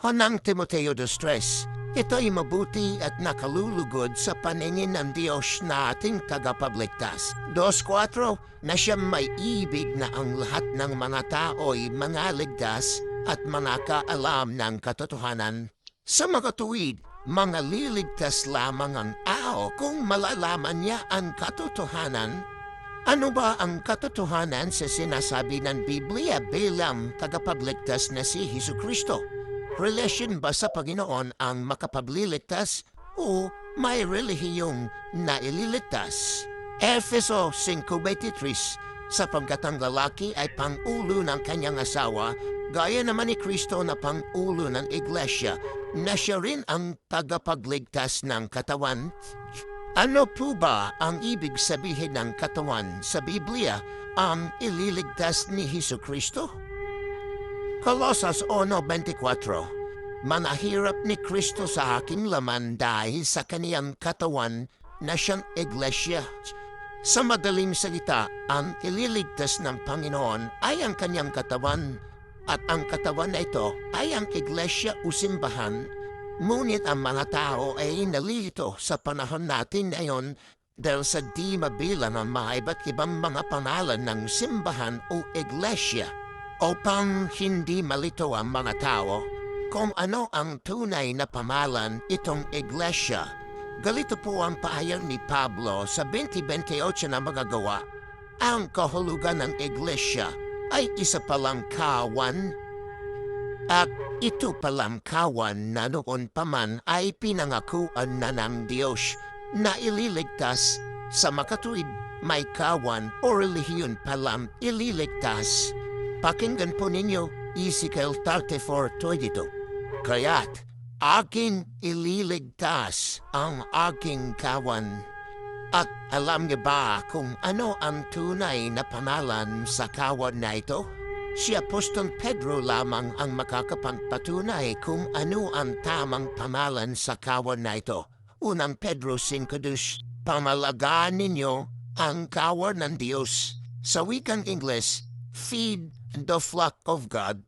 Honang Timoteo 2:3, ito'y mabuti at nakalulugod sa paningin ng Diyos na ating tagapagligtas. 2:4, na siyang may ibig na ang lahat ng mga tao'y mangaligtas at manakaalam ng katotohanan. Sa makatuwid, mga liligtas lamang ang tao kung malalaman niya ang katotohanan. Ano ba ang katotohanan sa sinasabi ng Biblia bilang tagapagligtas na si Jesucristo? Relasyon ba sa Panginoon ang makapagliligtas o may relihiyong naililigtas? Efeso 5:23, sapagkat ang lalaki ay pangulo ng kanyang asawa, gaya naman ni Kristo na pangulo ng iglesia, na siya rin ang tagapagligtas ng katawan. Ano po ba ang ibig sabihin ng katawan sa Biblia ang ililigtas ni Jesucristo? Colosas 1:24, manahirap ni Kristo sa aking laman dahil sa kaniyang katawan na siyang iglesia. Sa madaling salita, ang ililigtas ng Panginoon ay ang kanyang katawan at ang katawan na ito ay ang iglesia o simbahan. Ngunit ang mga tao ay nalilito sa panahon natin ngayon dahil sa di mabilang ang mga iba't ibang mga pangalan ng simbahan o iglesia. Upang hindi malito ang mga tao kung ano ang tunay na pamahalan itong iglesia, galito po ang pahayag ni Pablo sa 20:28 na mga gawa. Ang kahulugan ng iglesia ay isa palang kawan, at ito palang kawan na noon pa man ay pinangakuan na ng Diyos na ililigtas. Sa makatuwid, may kawan o relihiyon palang ililigtas. Pakinggan po ninyo Ezekiel 34:22. Kaya't aking ililigtas ang aking kawan. At alam niyo ba kung ano ang tunay na pangalan sa kawan na ito? Si Apostol Pedro lamang ang makakapagpatunay kung ano ang tamang pangalan sa kawan na ito. Unang Pedro 5:2, pamalagaan ninyo ang kawan ng Diyos. Sa wikang Ingles, feed the flock of God.